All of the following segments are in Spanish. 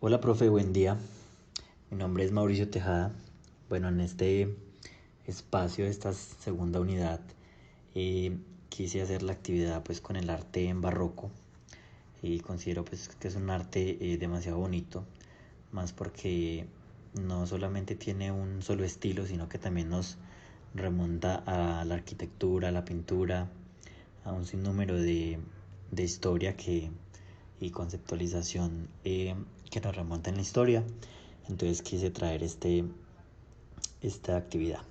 Hola, profe, buen día. Mi nombre es Mauricio Tejada. Bueno, en este espacio, esta segunda unidad, quise hacer la actividad pues con el arte en barroco y considero pues que es un arte demasiado bonito, más porque no solamente tiene un solo estilo, sino que también nos remonta a la arquitectura, a la pintura, a un sinnúmero de historia y conceptualización que nos remonta en la historia. Entonces quise traer esta actividad.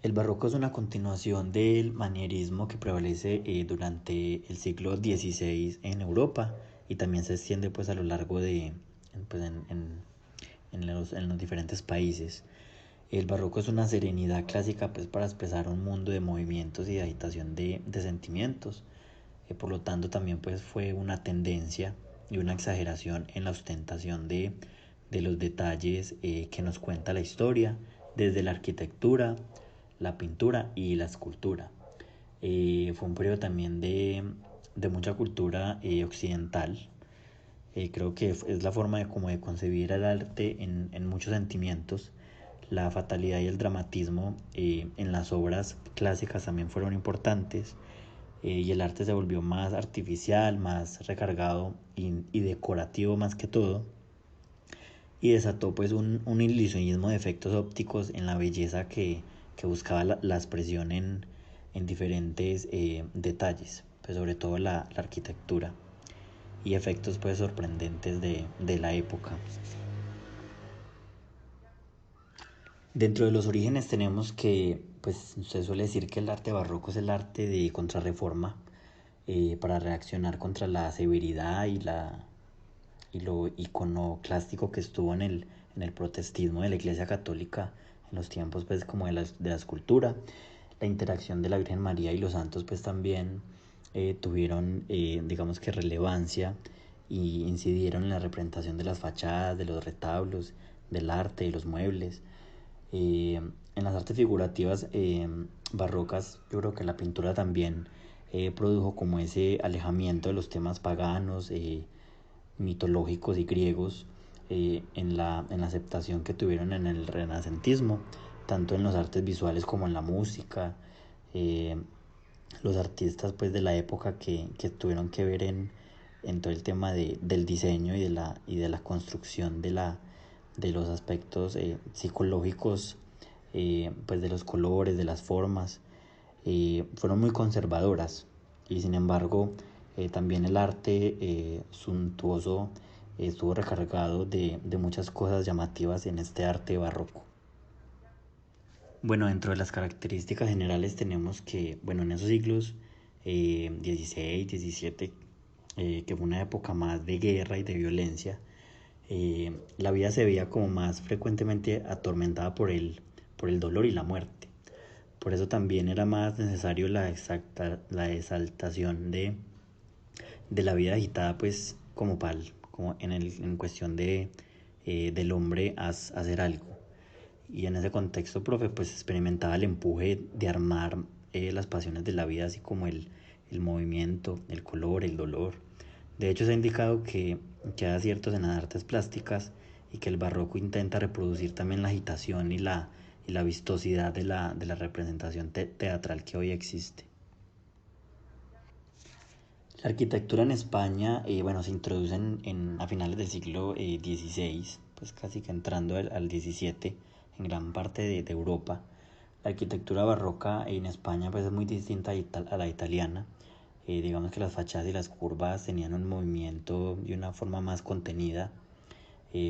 El barroco es una continuación del manierismo que prevalece durante el siglo XVI en Europa y también se extiende pues a lo largo de pues, en los diferentes países. El barroco es una serenidad clásica pues para expresar un mundo de movimientos y de agitación de sentimientos. Por lo tanto también pues fue una tendencia y una exageración en la ostentación de los detalles que nos cuenta la historia, desde la arquitectura, la pintura y la escultura. Fue un periodo también de mucha cultura occidental. Creo que es la forma como de concebir el arte en muchos sentimientos. La fatalidad y el dramatismo en las obras clásicas también fueron importantes, y el arte se volvió más artificial, más recargado y decorativo más que todo, y desató pues un ilusionismo de efectos ópticos en la belleza que buscaba la expresión en diferentes detalles, pues sobre todo la arquitectura y efectos pues sorprendentes de la época. Dentro de los orígenes tenemos que, pues se suele decir que el arte barroco es el arte de contrarreforma, para reaccionar contra la severidad y lo iconoclástico que estuvo en el protestismo de la Iglesia Católica en los tiempos pues como de la escultura. La interacción de la Virgen María y los santos pues también tuvieron digamos que relevancia y incidieron en la representación de las fachadas, de los retablos, del arte, de los muebles. En las artes figurativas barrocas, yo creo que la pintura también produjo como ese alejamiento de los temas paganos, mitológicos y griegos, en la aceptación que tuvieron en el renacentismo, tanto en los artes visuales como en la música. Eh, los artistas pues de la época que tuvieron que ver en todo el tema del diseño y de la construcción de los aspectos psicológicos, pues de los colores, de las formas, fueron muy conservadoras, y sin embargo también el arte suntuoso estuvo recargado de muchas cosas llamativas en este arte barroco. Bueno, dentro de las características generales tenemos que, bueno, en esos siglos 16, 17, que fue una época más de guerra y de violencia, la vida se veía como más frecuentemente atormentada por el dolor y la muerte. Por eso también era más necesario la exaltación de la vida agitada, pues como en cuestión del hombre hacer algo. Y en ese contexto, profe, pues experimentaba el empuje de armar las pasiones de la vida, así como el movimiento, el color, el dolor. De hecho, se ha indicado que hay aciertos en las artes plásticas y que el barroco intenta reproducir también la agitación y la vistosidad de la representación teatral que hoy existe. La arquitectura en España, bueno, se introduce a finales del siglo XVI, pues casi que entrando al XVII, en gran parte de Europa. La arquitectura barroca en España pues es muy distinta a la italiana. Digamos que las fachadas y las curvas tenían un movimiento y una forma más contenida,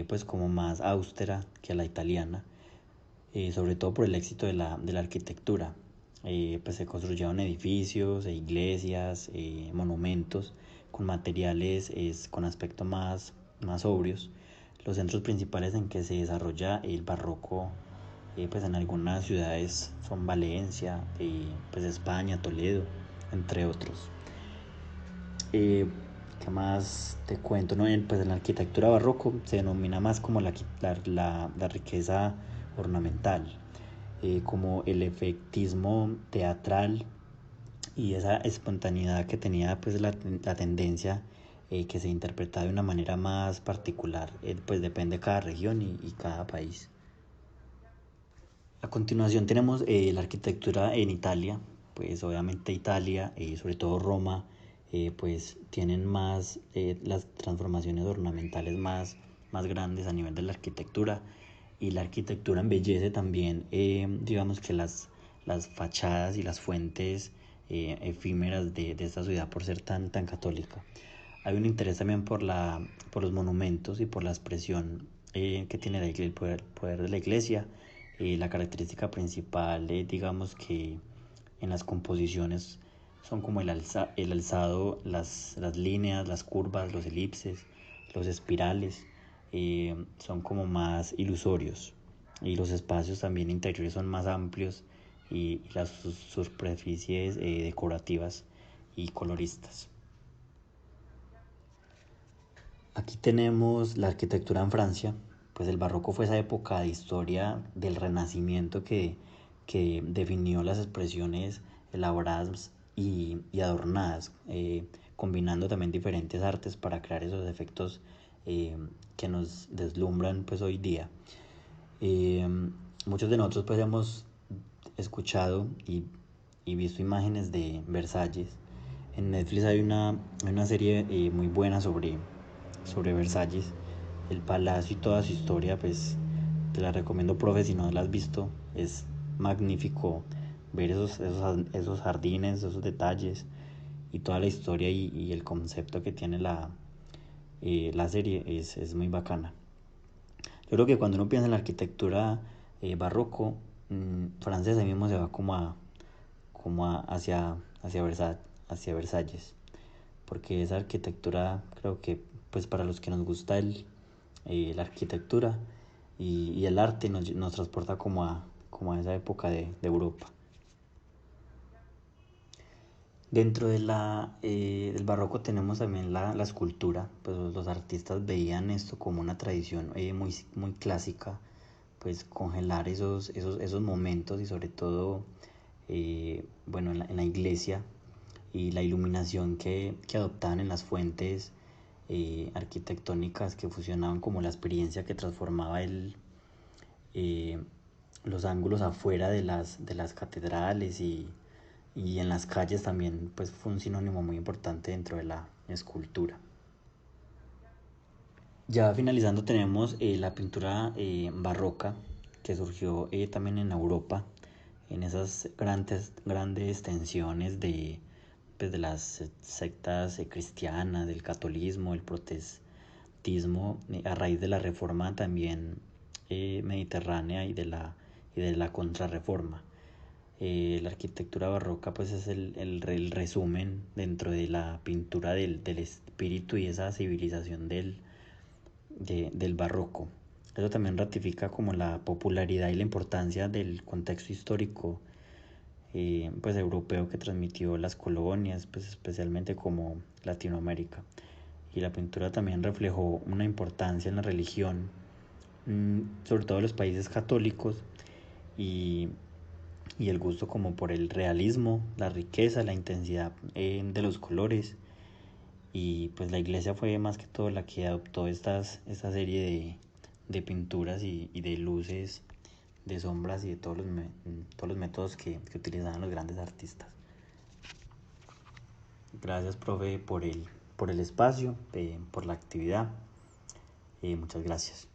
pues como más austera que la italiana, sobre todo por el éxito de la arquitectura. Pues se construyeron edificios, iglesias, monumentos con materiales con aspecto más sobrios. Los centros principales en que se desarrolla el barroco, pues en algunas ciudades son Valencia, pues España, Toledo, entre otros. ¿Qué más te cuento? ¿No? Pues en la arquitectura barroco se denomina más como la riqueza ornamental, como el efectismo teatral y esa espontaneidad que tenía pues la tendencia que se interpreta de una manera más particular, pues depende de cada región y cada país. A continuación tenemos la arquitectura en Italia. Pues obviamente Italia, sobre todo Roma, pues tienen más las transformaciones ornamentales más grandes a nivel de la arquitectura, y la arquitectura embellece también, digamos que las fachadas y las fuentes efímeras de esta ciudad por ser tan católica. Hay un interés también por los monumentos y por la expresión que tiene el poder de la iglesia. La característica principal, digamos que en las composiciones son como el alzado, las líneas, las curvas, los elipses, los espirales, son como más ilusorios, y los espacios también interiores son más amplios, y las superficies decorativas y coloristas. Aquí tenemos la arquitectura en Francia. Pues el barroco fue esa época de historia del Renacimiento que definió las expresiones elaboradas y adornadas, combinando también diferentes artes para crear esos efectos que nos deslumbran pues hoy día. Eh, Muchos de nosotros pues hemos escuchado y visto imágenes de Versalles. En Netflix hay una serie muy buena sobre Versalles, el palacio y toda su historia. Pues te la recomiendo, profe, si no la has visto. Es magnífico ver esos jardines, esos detalles y toda la historia y el concepto que tiene la serie es muy bacana. Yo creo que cuando uno piensa en la arquitectura barroco, francesa, mismo se va hacia Versalles, porque esa arquitectura, creo que pues para los que nos gusta la arquitectura y el arte, nos transporta como a esa época de Europa. Dentro del barroco tenemos también la escultura. Pues los artistas veían esto como una tradición muy clásica, pues congelar esos momentos, y sobre todo, bueno, en la iglesia, y la iluminación que adoptaban en las fuentes arquitectónicas, que fusionaban como la experiencia que transformaba eh, los ángulos afuera de las catedrales, y en las calles también, pues fue un sinónimo muy importante dentro de la escultura. Ya finalizando tenemos la pintura barroca, que surgió también en Europa, en esas grandes tensiones pues, de las sectas cristianas, del catolicismo, el protestantismo, a raíz de la reforma también mediterránea y de la contrarreforma. La arquitectura barroca pues es el resumen dentro de la pintura del espíritu y esa civilización del barroco. Eso también ratifica como la popularidad y la importancia del contexto histórico pues europeo que transmitió las colonias, pues especialmente como Latinoamérica. Y la pintura también reflejó una importancia en la religión, sobre todo en los países católicos, y, y el gusto como por el realismo, la riqueza, la intensidad de los colores. Y pues la iglesia fue más que todo la que adoptó esta serie de pinturas y de luces, de sombras y de todos los métodos que utilizaban los grandes artistas. Gracias, profe, por el espacio, por la actividad. Muchas gracias.